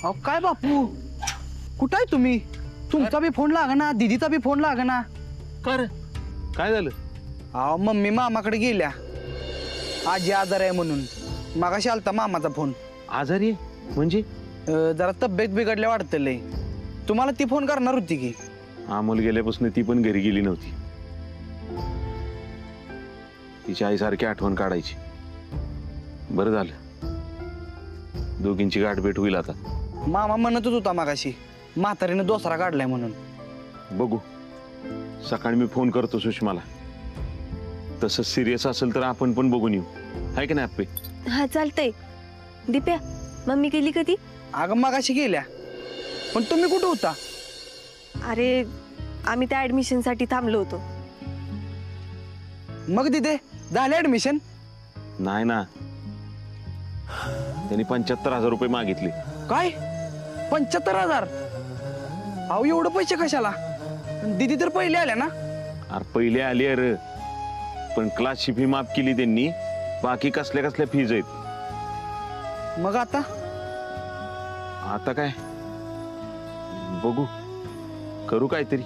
अहो काय बापू, कुठं आहे तुम्ही? तुमचा बी फोन लागना, दीदीचा बी फोन लागना. कर काय झालं? अहो मम्मी मामाकडे गेल्या, आजी आजार आहे म्हणून. मागाशी आलता मामाचा फोन. आजारी आहे म्हणजे? जरा तब्येत बिघडल्या वाटतं लय. तुम्हाला ती फोन करणार होती की. अमोल गेल्यापासून ती पण घरी गेली नव्हती. तिच्या आईसारखी आठवण काढायची. बरं झालं, दोघींची गाठभेट होईल आता. मामा म्हणतच होता मागाशी म्हातारीनं दोसरा काढलाय म्हणून. बघू, सकाळी मी फोन करतो सुषमाला. तसं सिरियस असेल तर आपण पण बघून येऊ, आहे की नाही आप्पे? हा चालतंय. दिप्या, मम्मी गेली कधी? अगं मागाशी गेल्या, पण तुम्ही कुठं होता? अरे आम्ही त्या ऍडमिशन साठी थांबलो होतो. मग तिथे झाले ऍडमिशन? नाही ना, त्यांनी 75,000 रुपये मागितले. काय 75,000? अहो एवढं पैसे कशाला? दीदी तर पहिले आल्या ना. अरे पहिले आले अरे, पण क्लासची फी माफ केली त्यांनी. बाकी कसल्या कसल्या फीज आहेत. मग आता आता काय बघू, करू काहीतरी.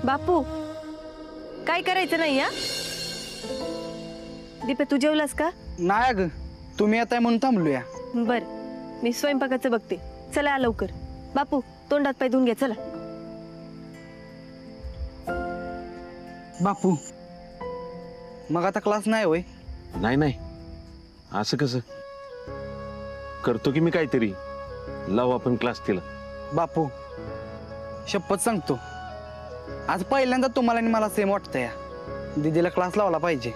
बापू काय करायचं नाही या? दिप्या तू जेवलास का? नाही अगं, तुम्ही येताय म्हणून थांबलोया. बर, मी स्वयंपाकाचं बघते. चला या लवकर. बापू तोंडात पाय धुवून घ्या, चला. बापू मग आता क्लास नाही होय? नाही नाही, असं कसं? करतो की मी काहीतरी. लावू आपण क्लास तिला. बापू शपथ सांगतो, आज पहिल्यांदा तुम्हाला आणि मला सेम वाटतं या. दीदीला क्लास लावला पाहिजे.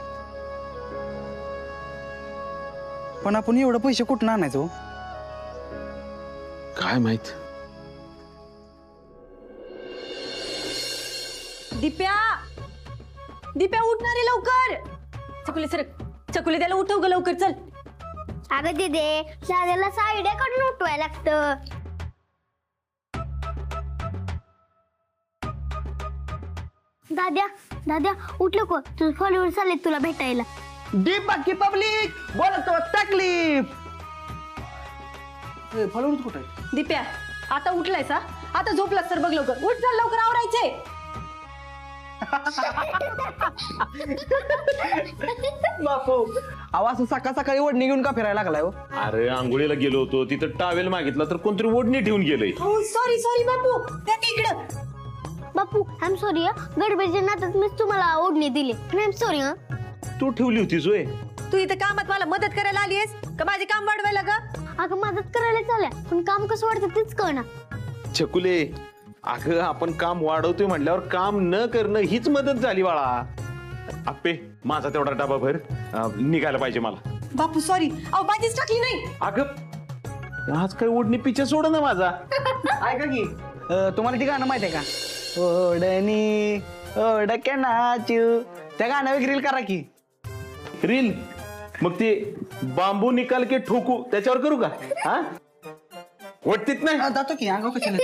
पण आपण एवढं पैसे कुठून आणायचो? काय माहित. दिप्या, दिप्या उठणार आहे लवकर. चकुले सर, चकुले त्याला उठव ग लवकर, चल. अगं दिदे, दादाला साईडे कडून उठवायला लागतं. दाद्या दाद्या उठलो को, तुझं फॉलोअर्स आले तुला भेटायला. डीप बाकी पब्लिक बोलतो तकलीफ. फॉलोअर्स कुठे आहे? दिप्या आता उठलायस? आता झोपलास तर बघ लवकर. उठ, चल लवकर आवरायचे. बापू अहो असं सकाळ सकाळी ओढणी घेऊन का फिरायला लागलाय हो? अरे आंघोळीला गेलो होतो, तिथं टावेल मागितला तर कोणतरी ओढणी ठेवून गेलंय. सॉरी सॉरी बापू, त्या इकडं. बापू आय एम सॉरी, गडबडीच्या नादात मीच तुम्हाला ओढणी दिली. I am sorry. तू ठेवली होतीस होय? तू इथं कामात मला मदत करायला आलीयस का माझे काम वाढवायला का? अगं मदत करायला चालल्या, पण काम कसं वाटतं तेच कळना. चकुले, अगं आपण काम वाढवतोय म्हटल्यावर काम न करणं हीच मदत झाली बाळा. आप्पे माझा तेवढा डबा भर, निघायला पाहिजे मला. बापू सॉरी, अहो भाजीच टाकली नाही. अगं आज काय ओढणी पिच्छा सोड ना माझा. ऐका की तुम्हाला ते गाणं माहित आहे का? ओढणी ओढक्या नाचू, त्या गाण्यावर रील करा की. रील? मग ते बांबू निकाल के ठोकू त्याच्यावर करू का? हा वाटतीत नाही. जातो की अंगावर कशाला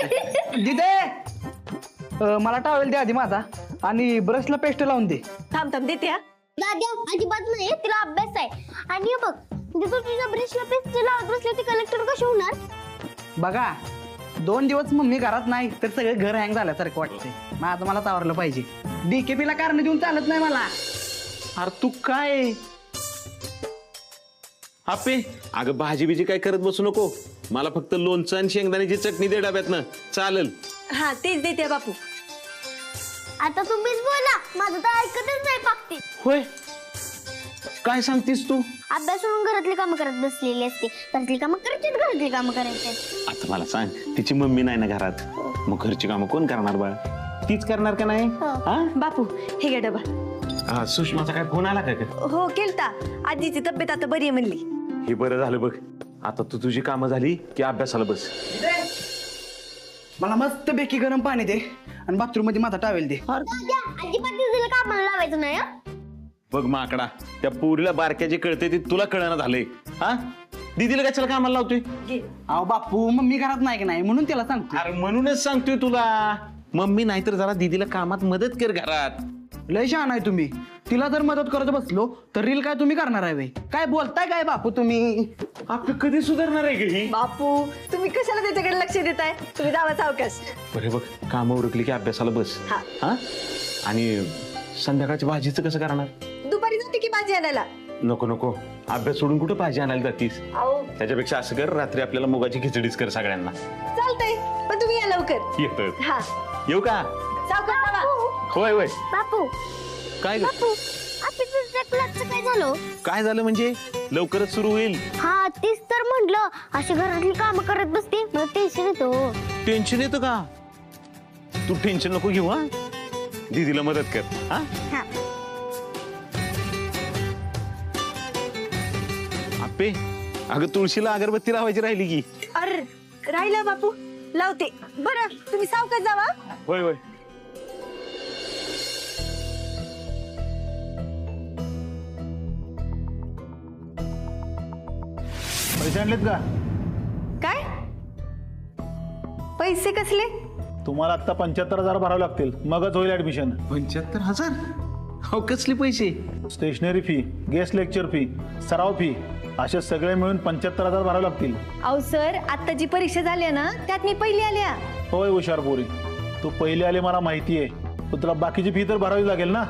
दिदे. मला टावेल दे आधी माझा, आणि ब्रशला पेस्ट लावून दे. थांब थांब देते. हा दाद्या अजिबात नाही, तिला अभ्यास आहे. आणि बघ तू तुझ्या ब्रशला पेस्ट लावत बसली ती कलेक्टर कशी होणार? बघा 2 दिवस मम्मी घरात नाही तर सगळं घर हँग झाल्यासारखं वाटतंय. माझं मला तावरलं पाहिजे. डीकेपीला कारण देऊन चालत नाही मला. अरे तू काय आपे, अगं भाजी बिजी काय करत बसू नको. मला फक्त लोणचं आणि शेंगदाण्याची चटणी दे डब्यातनं, चालेल? हा तेच देते बापू. आता तुम्हीच बोला, माझं तर ऐकतच नाही पाकते. होय, काय सांगतेस तू? अभ्यास सोडून घरातली कामं करत बसलेली असते. घरातली कामं करायची, घरातली कामं करायची. आता मला सांग, तिची मम्मी नाही ना घरात, मग घरची कामं कोण करणार बाळ? तीच करणार का नाही? हा बापू हे घ्या डबा. सुषमाचा काय फोन आला का? हो केलता. आजीची तब्येत आता बरी आहे म्हणली. हे बरं झालं बघ. आता तू तुझी कामं झाली की अभ्यासाला बस. मला मस्त बेकी गरम पाणी दे आणि बाथरूम मध्ये माझा टावेल दे. दाद्या अजिबात दिदीला कामाला लावायचं नाही. बघ माकडा, त्या पोरीला बारक्याचे कळते ते तुला कळना झालंय. हा दीदीला कशाला कामाला लावतोय? अहो बापू मम्मी घरात नाही की नाही म्हणून त्याला सांगतो. अरे म्हणूनच सांगतोय तुला, मम्मी नाही तर जरा दीदीला कामात मदत कर घरात. लय शहाणा आहे तुम्ही. तिला जर मदत करत बसलो तर रील काय तुम्ही करणार आहे बे? काय बोलताय काय बापू तुम्ही? आपलं कधी सुधारणार आहे का ही? बापू तुम्ही कशाला त्याच्याकडे लक्ष देताय? तुम्ही जावा सावकाश. बरे बघ, काम उरकली की अभ्यासाला बस. हा. हा आणि संध्याकाळच्या भाजीचं कसं करणार? दुपारी जाते की भाजी आणायला? नको नको, अभ्यास सोडून कुठं भाजी आणायला जातीस? अहो त्याच्यापेक्षा असं कर, रात्री आपल्याला मुगाची खिचडीच कर सगळ्यांना. चालतंय, पण तुम्ही या लवकर. येतं. हा येऊ का? सावकाश जावा. होय होय. बापू काय ग? बापू आपल्या क्लासचं काय झालं? काय झालं म्हणजे? लवकरच सुरू होईल. हा तीच तर म्हटलं, अशी घरातली कामं करत बसते मला टेन्शन येतो. टेन्शन येतं का? तू टेन्शन नको घेऊ. हा, दीदीला मदत कर. हा हा. आपे, अगं तुळशीला अगरबत्ती लावायची राहिली की. अरे राहिलं बापू, लावते. बरं तुम्ही सावकाश जावा. होय होय. पैसे आणलेत का? काय पैसे कसले? तुम्हाला आता 75,000 भरावे लागतील, मगच होईल ऍडमिशन. 75,000? हो, कसले पैसे? Stationery fee, guest lecture fee, सराव फी, असे सगळे मिळून 75,000 भरावे लागतील. अहो सर, आता जी परीक्षा झाली ना त्यात मी पहिली आल्या. होय हुशार पोरी, तू पहिले आले मला माहिती आहे, पण तुला बाकीची फी तर भरावी लागेल ना.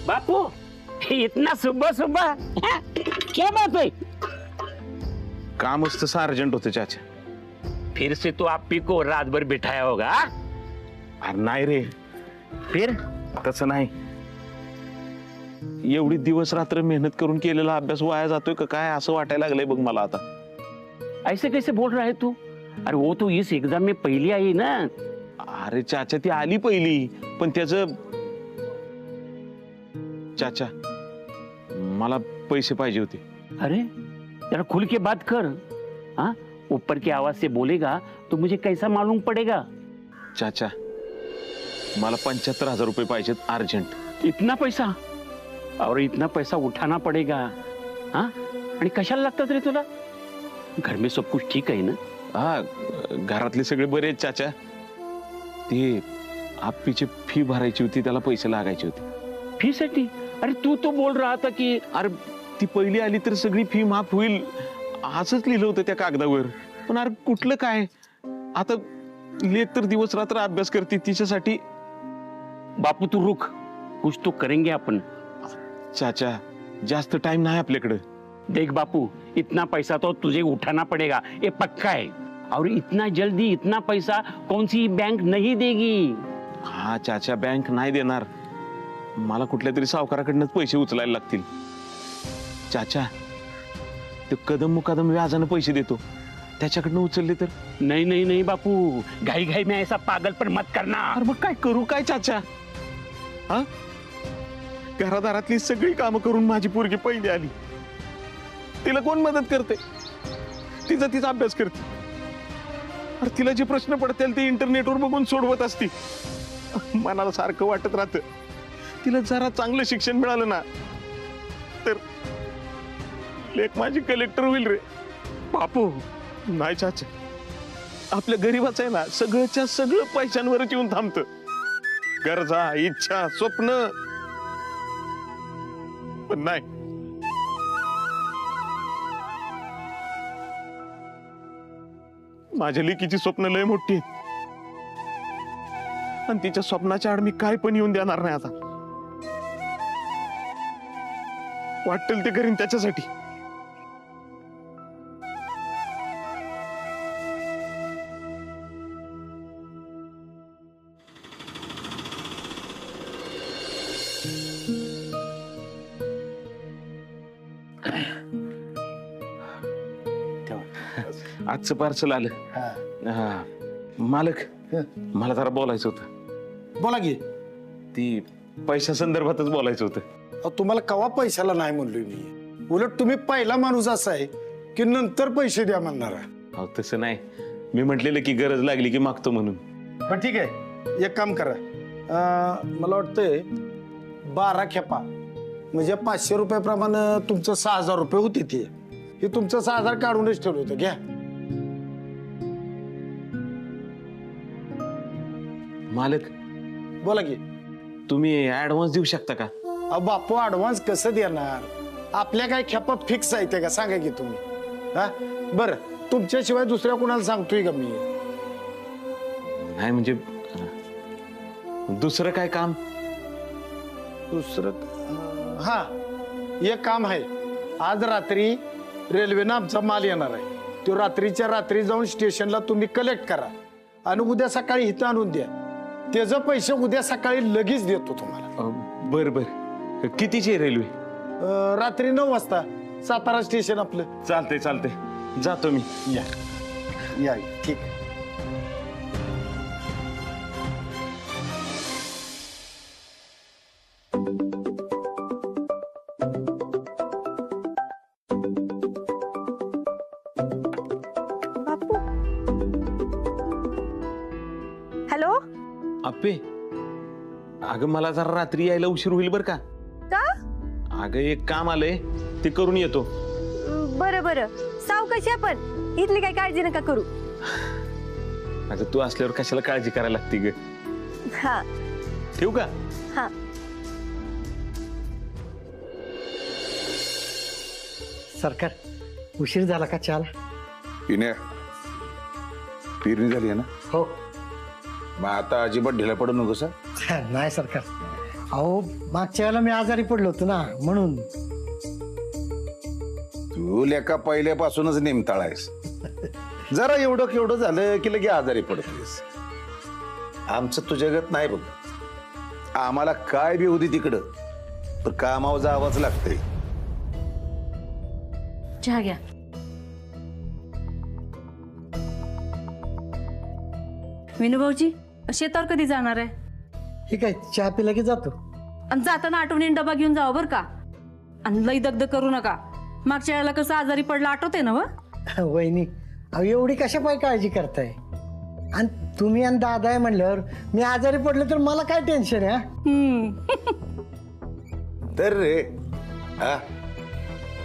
बापू इतना सुबह सुबह क्या बात है? कामच तसं अर्जंट होतं चाचा. फिर से तो आप ही को रात भर बिठाया होगा. अरे नाही रे, फिर तसं नाही. एवढी दिवस रात्र मेहनत करून केलेला अभ्यास वाया जातोय का काय असं वाटायला लागलंय बघ मला आता. ऐसे कैसे बोल रहा है तू? अरे वो तो इस एग्जाम में पहली आई ना. अरे चाचा, ती आली पहिली, पण त्याचं चाचा मला पैसे पाहिजे होते. अरे जरा खुल के बात कर. हाँ, ऊपर की आवाज से बोलेगा तो मुझे कैसा मालूम पड़ेगा? चाचा मला 75,000 रुपये पाहिजेत अर्जंट. इतना पैसा? और इतना पैसा उठाना पड़ेगा. हाँ, आणि कशाला लागतात रे तुला? घर में सब कुछ ठीक आहे ना? हा, घरातले सगळे बरे आहेत चाचा. ते आप्पीची फी भरायची होती, त्याला पैसे लागायचे होते. फी साठी? अरे तू तो बोल रहा था की. अरे ती पहिली आली तर सगळी फी माफ होईल असंच लिहिलं होतं त्या कागदावर. पण अरे कुठलं काय, आता लेख तर दिवस रात्र अभ्यास करते तिच्यासाठी. बापू तू रुक, कुछ तो करेंगे अपन. चाचा जास्त टाइम नाही आपल्याकडे. देख बापू, इतना पैसा तो तुझे उठाना पड़ेगा, ये पक्का है. और इतना जल्दी इतना पैसा कौन सी बैंक नहीं देगी. हा चाचा, बँक नाही देणार. मला कुठल्या तरी सावकाराकडनंच पैसे उचलायला लागतील. चाचा ते कदम मुकदम व्याजानं पैसे देतो, त्याच्याकडनं उचलले तर. नहीं नहीं नहीं बापू, घाई घाई में ऐसा पागलपन मत करना. अरे मग काय करू काय चाचा? हा, घरादारातली सगळी कामं करून माझी पोरगी पहिली आली, तिला कोण मदत करते? तिचा अभ्यास करते. अरे तिला जे प्रश्न पडतील ते इंटरनेटवर बघून सोडवत असती. मनाला सारखं वाटत राहतं तिला जरा चांगलं शिक्षण मिळालं ना तर लेक माझी कलेक्टर होईल रे. बापू नाही चाचा, आपल्या गरीबाचं आहे ना सगळंच्या सगळं पैशांवरच येऊन थांबतं. गरजा, इच्छा, स्वप्न, पण नाही. माझ्या लेकीची स्वप्न लय मोठी आहेत आणि तिच्या स्वप्नाच्या आड मी काय पण येऊन देणार नाही. आता वाटेल ते करीन त्याच्यासाठी. आजचं पार्सल आलं. हा, मालक मला जरा बोलायचं होतं. बोला की. ती पैशा संदर्भातच बोलायचं होतं. अहो, तुम्हाला कवा पैशाला नाही म्हणलोय मी. उलट तुम्ही पहिला माणूस असा आहे की नंतर पैसे द्या म्हणणार. अहो तसं नाही, मी म्हटलेलं की गरज लागली की मागतो म्हणून. पण ठीक आहे, एक काम करा. मला वाटतंय 12 खेपा म्हणजे 500 रुपयाप्रमाणे तुमचं 6,000 रुपये होते ते. हे तुमचं 6,000 काढूनच ठेवलं होतं, घ्या. मालक, बोला की. तुम्ही ऍडव्हान्स देऊ शकता का? अहो बापू, ऍडव्हान्स कसं देणार? आपल्या काय खेपा फिक्स आहे ते का, सांगा की तुम्ही. हा, बरं, तुमच्याशिवाय दुसऱ्या कुणाला सांगतोय का मी? नाही म्हणजे दुसरं काय काम? दुसरं, हा, एक काम आहे. आज रात्री रेल्वेनं आमचा माल येणार आहे. तो रात्रीच्या रात्री जाऊन स्टेशनला तुम्ही कलेक्ट करा आणि उद्या सकाळी इथं आणून द्या. त्याचे पैसे उद्या सकाळी लगेच देतो तुम्हाला. बर बर. कितीची आहे रेल्वे? रात्री 9 वाजता सातारा स्टेशन आपलं. चालतंय चालतंय, जातो मी. या या, ठीक आहे. हॅलो. अप्पे, अगं मला जरा रात्री यायला उशीर होईल बर का? का? अगं एक काम आलंय, ते करून येतो. बरं बरं, सावकाशी आपण, इथली काही काळजी नका करू. अगं तू असल्यावर कशाला काळजी करायला लागते ग? हा ठेवू का? हा. सरकार, उशीर झाला का चहाला? पिण्या, पेरणी झाली आहे ना? हो. मग आता अजिबात ढिला पडू नको सर. नाही सरकार, अहो मागच्या वेळेला मी आजारी पडलो होतो ना, म्हणून. तू लेका पहिल्यापासूनच नेमताळ आहेस. जरा एवढं केवढं झालं की लगे आजारी पडतोस. आमचं तुझ्यागत नाही बघ. आम्हाला काय बी होती तिकडं, तर कामावर जावंच लागतंय. चहा घ्या. विनूभाऊजी, शेतावर कधी जाणार आहे? ठीक आहे, चहा पिला की जातो. आणि जाताना आठवणीने डबा घेऊन जावं बरं का. आणि लई दगदग करू नका. मागच्या वेळेला कसं आजारी पडला आठवते ना? वहिनी, अहो एवढी कशा पाय काळजी करताय? आणि तुम्ही आणि दादा आहे म्हणल्यावर मी आजारी पडलो तर मला काय टेन्शन आहे? तर रे, हा,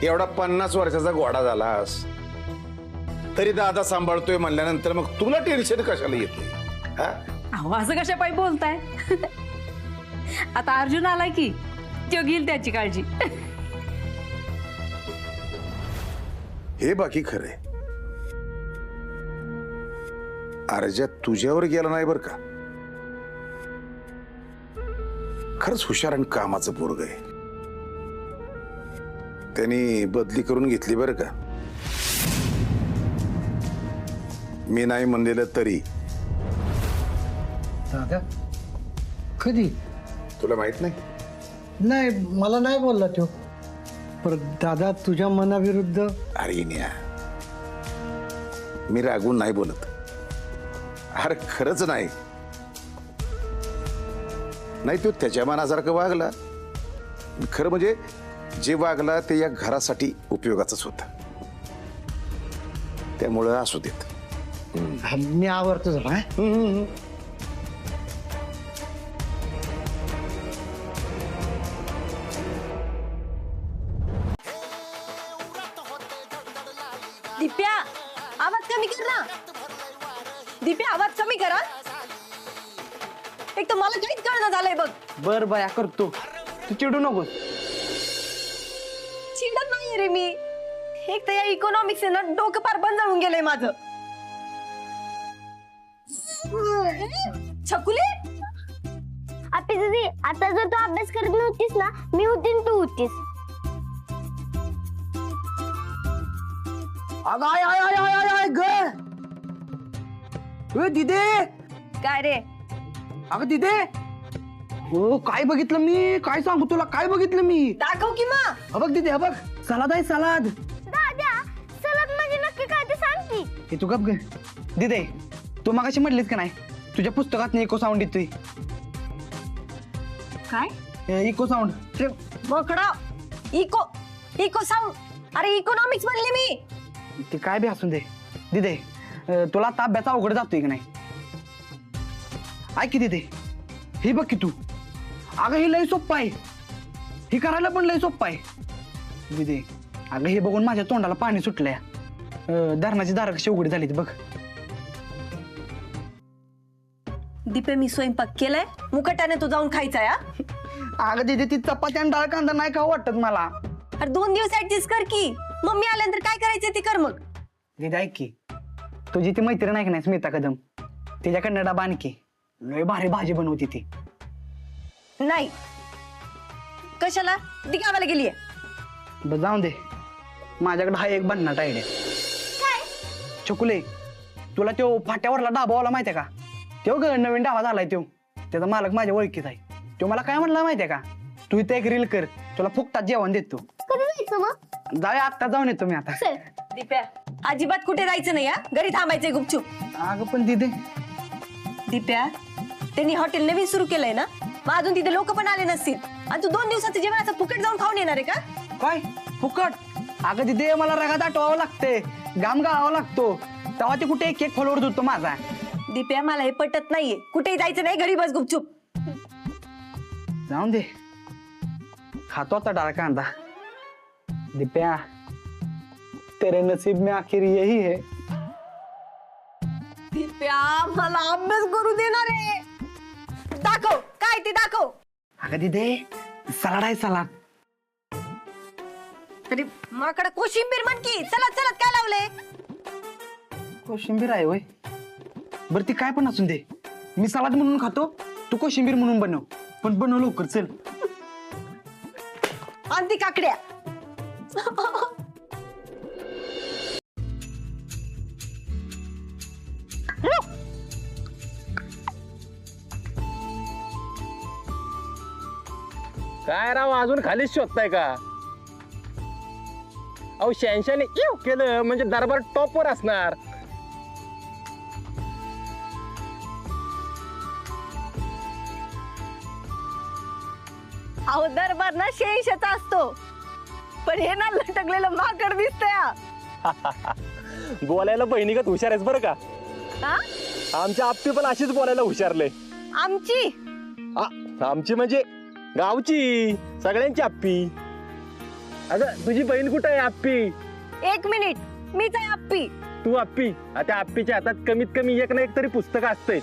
एवढा 50 वर्षाचा घोडा झालास तरी दादा सांभाळतोय म्हणल्यानंतर मग तुला टेन्शन कशाला येते? हा, अहो असं कशा पायी बोलताय? आता अर्जुन आलाय की तो घेईल त्याची काळजी. हे बाकी खरंय. अर्जा तुझ्यावर गेला नाही बर का. खरंच हुशार आणि कामाचं पोरग आहे. त्यांनी बदली करून घेतली बर का. मी नाही म्हणलेलं तरी. दादा कधी? तुला माहित नाही? नाही, मला नाही बोलला तो. पर दादा तुझ्या मनाविरुद्ध. अरे न्या, मी रागून नाही बोलत. अरे खरंच नाही. नाही, तो त्याच्या मनासारखं वागला. खरं म्हणजे जे वागला ते या घरासाठी उपयोगाचंच होतं. त्यामुळं असू देत. मी आवरतो जरा. दिप्या, आवाज कमी कर ना. दिप्या, आवाज कमी करा. एक तर मला काहीच कळणं झालंय बघ. बर बया, करतो. तू चिडू नकोस. चिडत नाहीये रे मी. एक तर या इकॉनॉमिक्स ना डोकं पार बंद जाऊन गेलंय माझं. छकुली, आपली दीदी, आता जर तू अभ्यास करत नव्हतीस ना, मी होती आणि तू होतीस. अगं I I I I I ग. दिदे. काय रे? अगं दिदे, हो काय बघितलं मी? काय सांगू तुला, काय बघितलं मी? दाखव की मा. हा बघ दिदे, हा बघ, सलाद आहे सलाद. दादा, सलग म्हणजे नक्की काय ते सांग की. हे तू गप ग. दिदे, तू मगाशी म्हटलीस का नाही तुझ्या पुस्तकात इको साऊंड येतोय? काय? Echo sound. बोकडा. Echo echo sound. अरे इकॉनॉमिक्स म्हणले मी. ते काय बी असून दे. दिदे, तुला आता अभ्यास अवघड जातोय की नाही? ऐक की दिदे, हे बघ की तू. अगं हे लय सोप्पा आहे. हे करायला पण लय सोप्पा आहे. दिदे, अगं हे बघून माझ्या तोंडाला पाणी सुटलंय. धरणाची दारं कशी उघडी झाली बघ. दीपे मी स्वयंपाक केलाय, मुकटाने तू जाऊन खायचा या. अगं दीदी ती चपाती आणि डाळ कांदा नाही खाऊ वाटत मला. अरे 2 दिवस ऍडजस्ट कर की, मम्मी आल्यानंतर काय करायचं ते कर मग. दीदी ऐक की, तुझी ती मैत्रीण ऐक नाही स्मिता कदम, तिच्याकडनं डबा आणखी लय भारी भाजी बनवती ती. नाही कशाला, ती गावाला गेलीये. बरं जाऊन दे, माझ्याकडे हा एक भन्नाट आयडिया. चकुले, तुला तो फाट्यावरला डाबावाला माहितीये का? तो नवीन डाबा झालाय तो, त्याचा मालक माझ्या ओळखीत आहे. तो मला काय म्हणला माहितीये का, तू इथे एक रील कर, तुला फुकटात जेवण देतो. कधी जायचं मग? जाऊया, आत्ता जाऊन येतो मी आता. चल. दीप्या अजिबात कुठे जायचं नाही, घरी थांबायचंय गुपचूप. अगं पण दीदी, दीप्या त्यांनी हॉटेल नवीन सुरू केलंय ना, मग अजून तिथे लोक पण आले नसतील, आणि तू 2 दिवसाचं जेवण असं फुकट जाऊन खाऊन येणार आहे का? काय फुकट? अगं दीदी मला रगात आठवावं लागते, घाम गाळावा लागतो, तेव्हा ते कुठे एक फॉलोअर होतो माझा. दीप्या मला हे पटत नाहीये, कुठेही जायचं नाही, घरी बस गुपचूप. जाऊन दे, खातो आता डाळ कांदा. दीप्या तेरे नसीब में आखिर यही है. दीप्या मला अभ्यास करू देणार आहे, दाखव काय ते दाखव. अगं दीदी सलाड आहे सलाड. तरी माकडा कोशिंबीर म्हण की, चलत चलत काय लावले. कोशिंबीर आहे होय, बरं ती काय पण असून दे, मी सलाड म्हणून खातो, तू कोशिंबीर म्हणून बनव, पण बनव लवकर चल. आणि ती काकड्या. काय राव अजून खालीच शोधताय का? अहो शॅनशाने येऊ केलं म्हणजे दरबार टॉपवर असणार. अहो दरबार ना 86चा असतो, पण हे ना लटकलेलं माकड दिसतंय. बोलायला बहिणीगत हुशार आहेस बरं का. हा? आमच्या आप्पी पण अशीच बोलायला हुशारले. आमची आमची म्हणजे गावची सगळ्यांची आप्पी. अगं तुझी बहीण कुठं आहे आप्पी? 1 मिनिट, मीच आहे आप्पी. तू आप्पी, त्या आप्पीच्या हातात कमीत कमी एक ना एक तरी पुस्तक असते.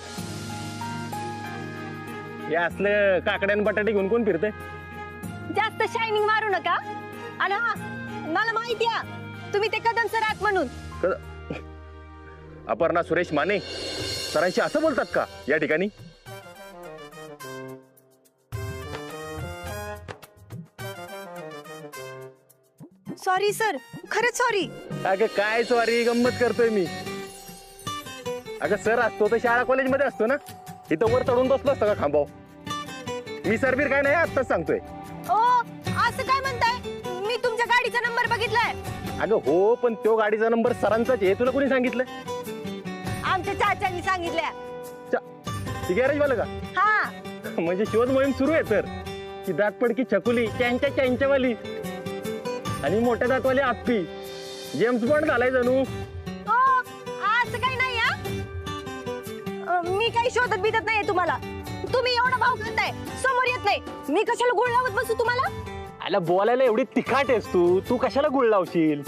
हे असलं काकड्यान बटाटे घेऊन कोण फिरते? जास्त शायनिंग मारू नका. आणि हा मला माहिती आहे तुम्ही ते कदम सर आहात म्हणून. अपर्णा सुरेश माने सरांशी असं बोलतात का या ठिकाणी? सॉरी सर, खरंच सॉरी. अगं काय सॉरी, गंमत करतोय मी. अगं सर असतो तर शाळा कॉलेजमध्ये असतो ना, इथं वर चढून बसलो असतो का खांबाव? मी सरबीर काय नाही आत्ताच सांगतोय. ओ असं काय म्हणताय, मी तुमच्या गाडीचा नंबर बघितलाय. अगं हो, पण तो गाडीचा नंबर सरांचाच आहे, तुला कोणी सांगितलं? आमच्या चाचांनी सांगितल्या. ती गॅरेज वाला का? हा म्हणजे शोध मोहीम सुरू आहे तर. ती दातपडकी छकुली त्यांच्यावाली आणि मोठ्या दातवाली आप्पी, जेम्स बॉन्ड झालाय जणू. ओ असं काही नाही हा, मी काही शोधत बिधत नाहीये तुम्हाला. तुम्ही एवढा भाव खाताय, समोर येत नाही, मी कशाला गुळ लावत बसू तुम्हाला? आला बोलायला एवढी तिखाट आहेस तू कशाला गुळ लावशील?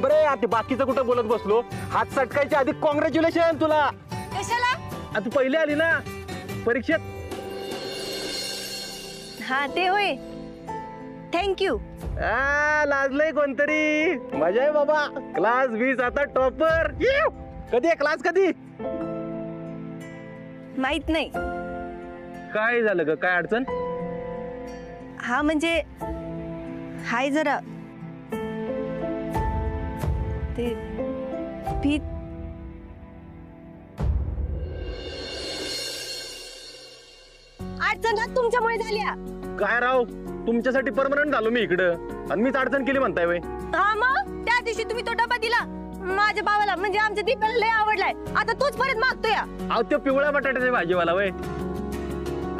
बरे आता बाकीचं कुठं बोलत बसलो. हात सटकायच्या आधी कॉंग्रॅच्युलेशन तुला. कशाला? तू पहिले आली ना परीक्षेत. हा ते होय, थँक्यू. लाजलंय कोणतरी. मजा आहे बाबा, क्लास 20 आता टॉपर. कधी आहे क्लास, कधी? माहित नाही. काय झालं ग, काय अडचण? हा म्हणजे हाय जरा ते भीत. अडचण ना तुमच्यामुळे झाल्या. काय राव, तुमच्यासाठी परमनंट झालो मी इकडं आणि मीच अडचण केली म्हणताय वय? हा मग त्या दिवशी तुम्ही तो डबा दिला माझ्या भावाला, म्हणजे आमच्या दीपाला लय आवडलाय, आता तोच परत मागतोय. अहो तो पिवळ्या बटाट्याचा भाजीवाला वय.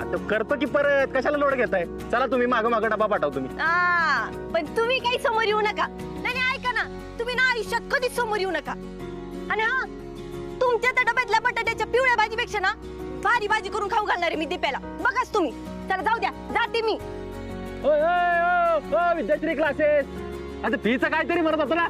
आता करतो की परत, कशाला लोड घेताय? चला तुम्ही माग डबा पाठव तुम्ही. पण तुम्ही काही समोर येऊ नका. नाही ऐका ना, तुम्ही ना आयुष्यात कधीच समोर येऊ नका. आणि हा तुमच्या त्या डब्यातल्या बटाट्याच्या पिवळ्या भाजीपेक्षा ना भारी भाजी करून खाऊ घालणार आहे मी दीपाला. बघाच तुम्ही. चला जाऊ द्या, जाते मी. विद्याश्री क्लासेस आता फीचं काहीतरी म्हणत होतो ना.